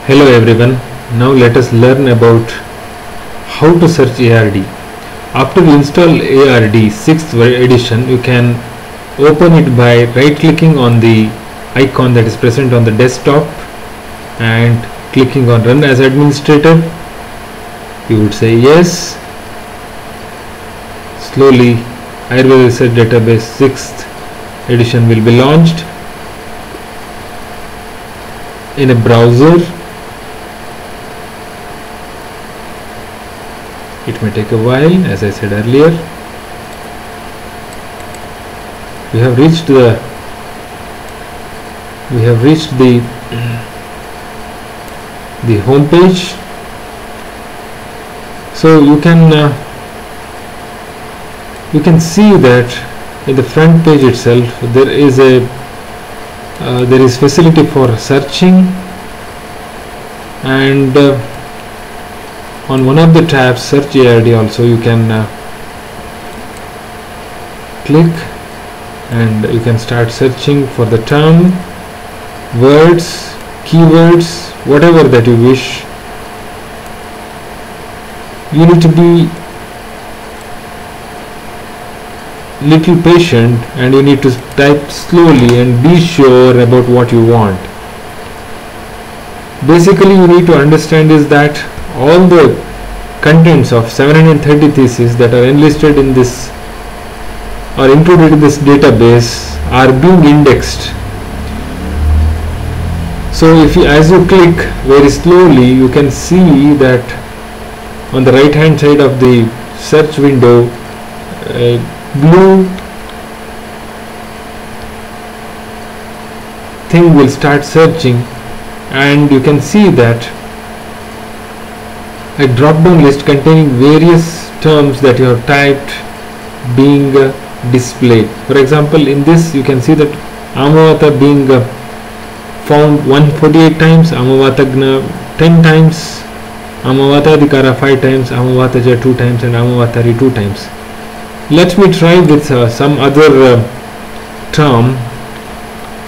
Hello everyone, now let us learn about how to search ARD. After you install ARD 6th edition, you can open it by right clicking on the icon that is present on the desktop and clicking on Run as Administrator. You would say yes. Slowly Ayurveda Research Database 6th edition will be launched in a browser. It may take a while, as I said earlier. We have reached the home page. So you can see that in the front page itself there is facility for searching, and on one of the tabs, Search ARD, also you can click and you can start searching for the term, words, keywords, whatever that you wish. You need to be little patient and you need to type slowly and be sure about what you want. Basically, you need to understand is that all the contents of 730 theses that are enlisted in this or included in this database are being indexed. So as you click very slowly, you can see that on the right hand side of the search window, a blue thing will start searching, and you can see that a drop down list containing various terms that you have typed being displayed. For example, in this you can see that Amavata being found 148 times, Amavatagna 10 times, Amavatadikara 5 times, Amavataja 2 times, and Amavatari 2 times. Let me try with some other term,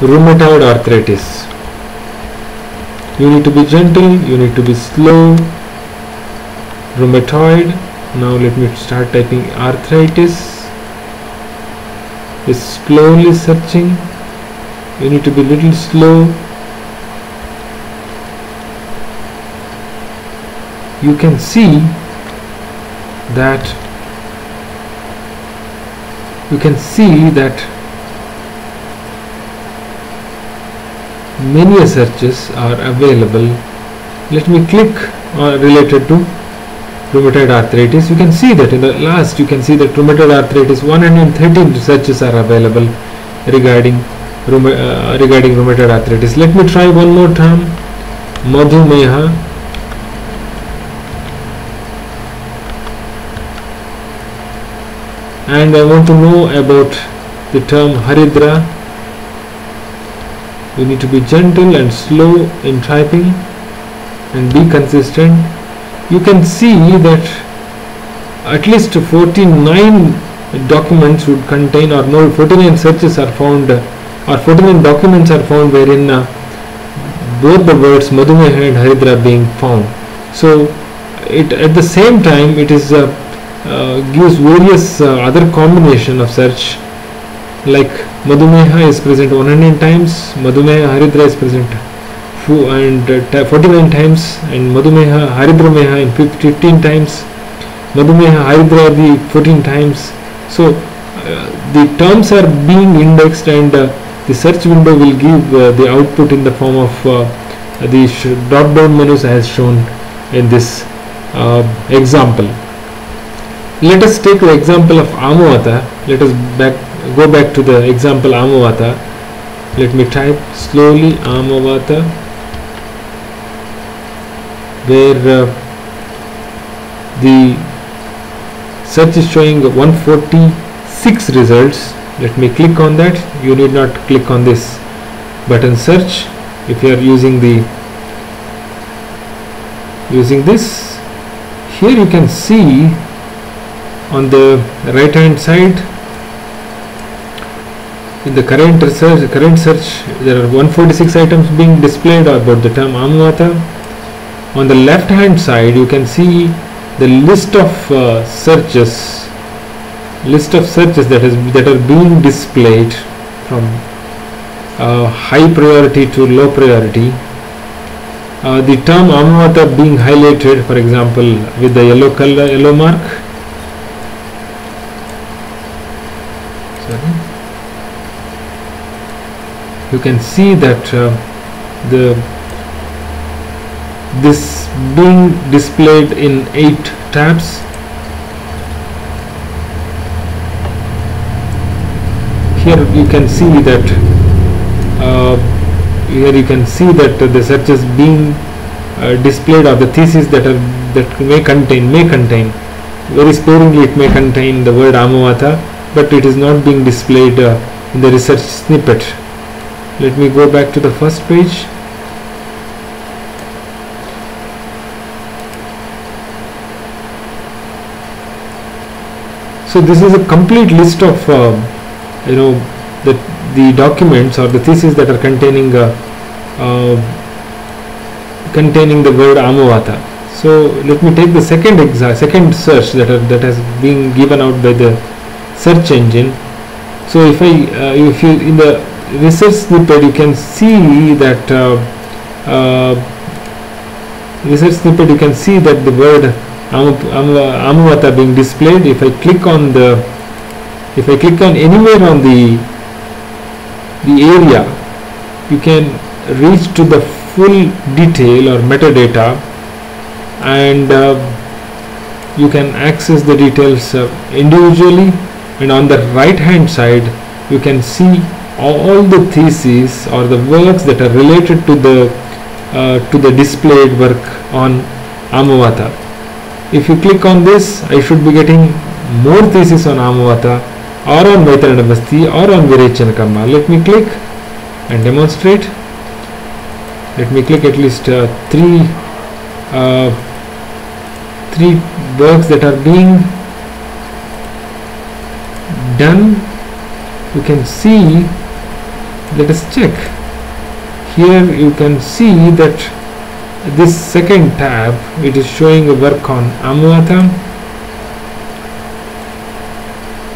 rheumatoid arthritis. You need to be gentle, you need to be slow. Rheumatoid. Now let me start typing arthritis. Is slowly searching. You need to be little slow. You can see that many searches are available. Let me click related to rheumatoid arthritis. You can see that in the last, you can see that rheumatoid arthritis 113 searches are available regarding rheumatoid arthritis. Let me try one more term, Madhumeha. And I want to know about the term Haridra. You need to be gentle and slow in typing and be consistent. You can see that at least 49 documents would contain, or no, 49 searches are found, or 49 documents are found wherein both the words Madhumeha and Haridra being found. So at the same time it is gives various other combination of search, like Madhumeha is present 100 times, Madhumeha Haridra is present 49 times, and Madhumeha Haridrameha in 15 times, Madhumeha Haridra 14 times. So the terms are being indexed, and the search window will give the output in the form of the drop down menus as shown in this example. Let us take the example of Amavata. Let us go back to the example Amavata. Let me type slowly Amavata, where the search is showing 146 results. Let me click on that. You need not click on this button search if you are using this. Here you can see on the right hand side in the current search there are 146 items being displayed about the term Amavata. on the left hand side you can see the list of searches that are being displayed from high priority to low priority. The term Amavata being highlighted, for example, with the yellow mark. Sorry. You can see that this being displayed in 8 tabs. Here you can see that the searches being displayed are the theses that may contain very sparingly, it may contain the word Amavata, but it is not being displayed in the research snippet. Let me go back to the first page. So this is a complete list of the documents or the theses that are containing the word Amavata. So let me take the second search that has been given out by the search engine. So if you in the research snippet you can see that the word Amavata being displayed. If I click on anywhere on the area, you can reach to the full detail or metadata, and you can access the details individually. And on the right hand side you can see all the theses or the works that are related to the displayed work on Amavata. If you click on this, I should be getting more theses on Amavata or on Vaitranada Basti or on Virechana Karma. Let me click and demonstrate. Let me click at least three works that are being done. You can see, let us check. Here you can see that this second tab, it is showing a work on Amavata.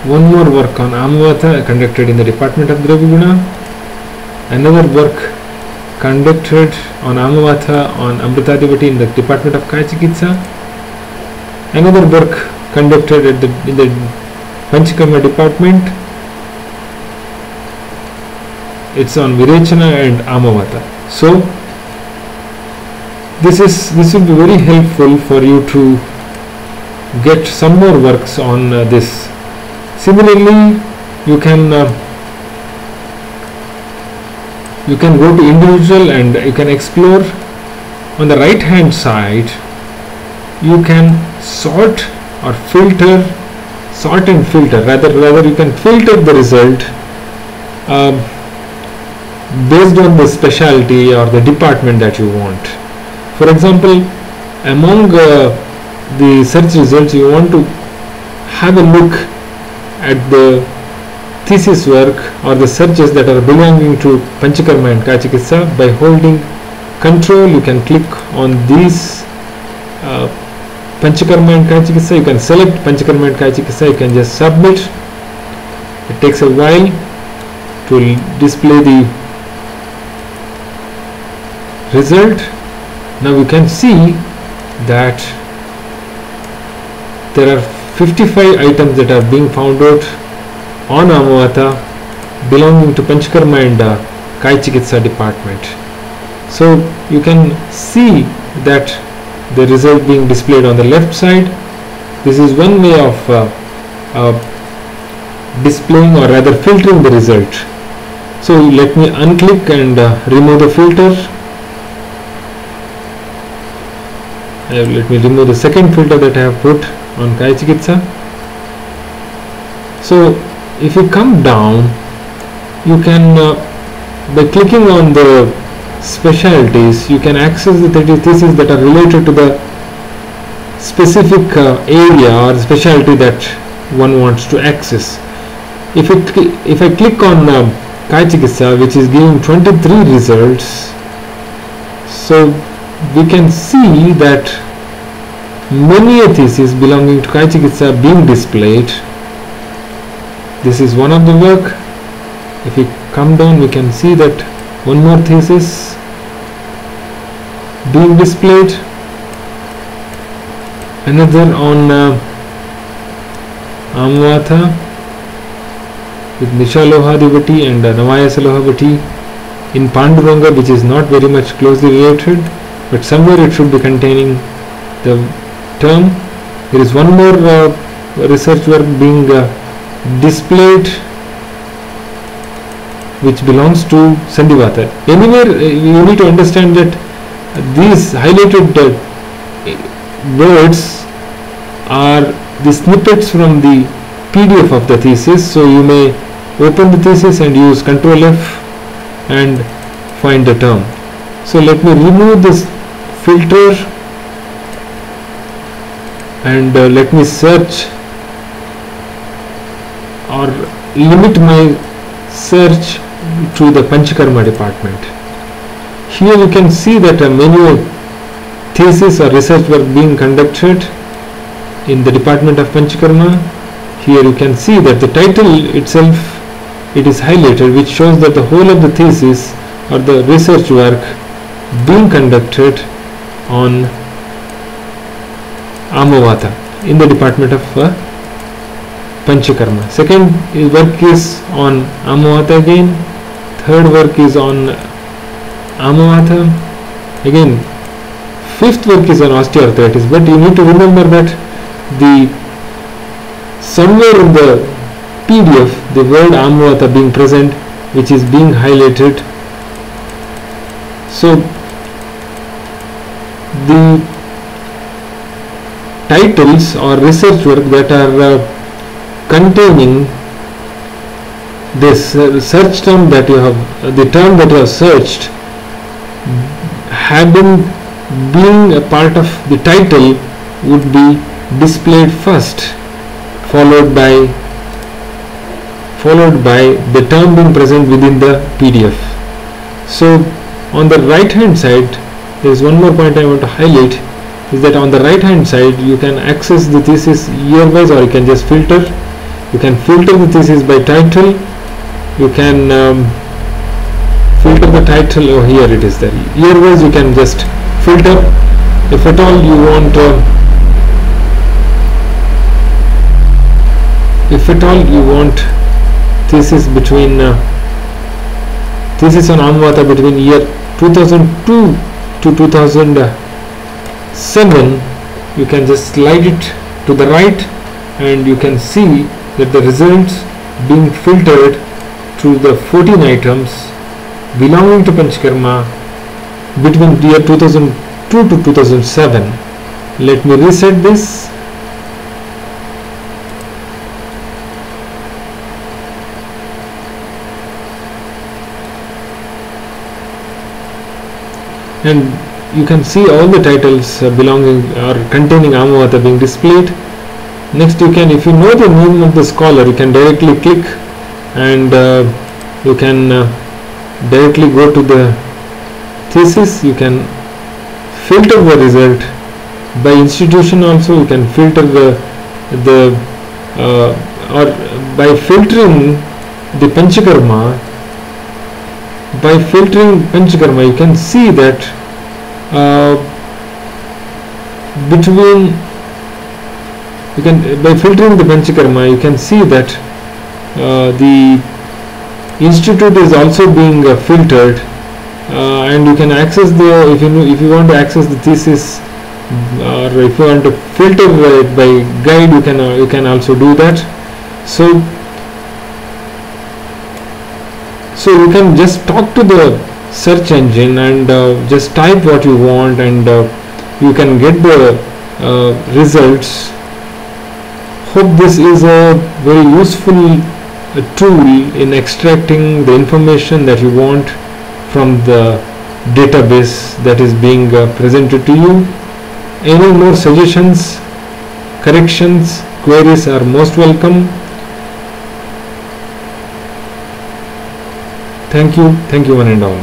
One more work on Amavata conducted in the Department of Draviguna. Another work conducted on Amavata on Amritadivati in the Department of Kaya Chikitsa. Another work conducted in the Panchakarma department. It's on Virechana and Amavata. So this will be very helpful for you to get some more works on this. Similarly, you can go to individual and you can explore. On the right hand side you can sort and filter. Rather you can filter the result based on the specialty or the department that you want. For example, among the search results, you want to have a look at the thesis work or the searches that are belonging to Panchakarma and Kaya Chikitsa. By holding Control, you can click on these Panchakarma and Kaya Chikitsa. You can select Panchakarma and Kaya Chikitsa. You can just submit. It takes a while to display the result. Now you can see that there are 55 items that are being found out on Amavata belonging to Panchakarma and Kaya Chikitsa department. So you can see that the result being displayed on the left side. This is one way of displaying or rather filtering the result. So let me unclick and remove the filter. Let me remove the second filter that I have put on Kaya Chikitsa. So if you come down, you can by clicking on the specialties, you can access the theses that are related to the specific area or specialty that one wants to access. If I click on Kaya Chikitsa, which is giving 23 results, so we can see that many a thesis belonging to Kai Chikitsa are being displayed. This is one of the work. If we come down, we can see that one more thesis being displayed, another on Amavatha with Nisha Lohadivati and Navayasa Lohavati in Panduranga, which is not very much closely related, but somewhere it should be containing the term. There is one more research work being displayed which belongs to Sandivata. Anywhere you need to understand that these highlighted words are the snippets from the PDF of the thesis, so you may open the thesis and use Ctrl F and find the term. So let me remove this filter and let me search or limit my search to the Panchakarma department. Here you can see that many thesis or research work being conducted in the department of Panchakarma. Here you can see that the title itself, it is highlighted, which shows that the whole of the thesis or the research work being conducted on Amavatha in the department of Panchakarma. Second work is on Amavatha again. Third work is on Amavatha again. Fifth work is on osteoarthritis, but you need to remember that the somewhere in the PDF the word Amavatha being present, which is being highlighted. So the titles or research work that are containing this search term that you have, the term that you have searched, having being a part of the title would be displayed first, followed by the term being present within the PDF. So on the right hand side, there is one more point I want to highlight, is that on the right hand side you can access the thesis year wise, or you can just filter. You can filter the thesis by title. You can filter the title. Oh, here it is there. Year wise you can just filter. If at all you want thesis between thesis on Amavatha between year 2002 to 2007, you can just slide it to the right and you can see that the results being filtered through the 14 items belonging to Panchakarma between the year 2002 to 2007. Let me reset this. And you can see all the titles belonging or containing Amavatha being displayed. Next, you can, if you know the name of the scholar, you can directly click and you can directly go to the thesis. You can filter the result by institution also. You can filter or by filtering the Panchakarma. By filtering Panchakarma, you can see that by filtering the Panchakarma, you can see that the institute is also being filtered, and you can access the, if you want to access the thesis, or if you want to filter it by guide, you can also do that. So you can just talk to the search engine and just type what you want, and you can get the results. Hope this is a very useful tool in extracting the information that you want from the database that is being presented to you. Any more suggestions, corrections, queries are most welcome. Thank you one and all.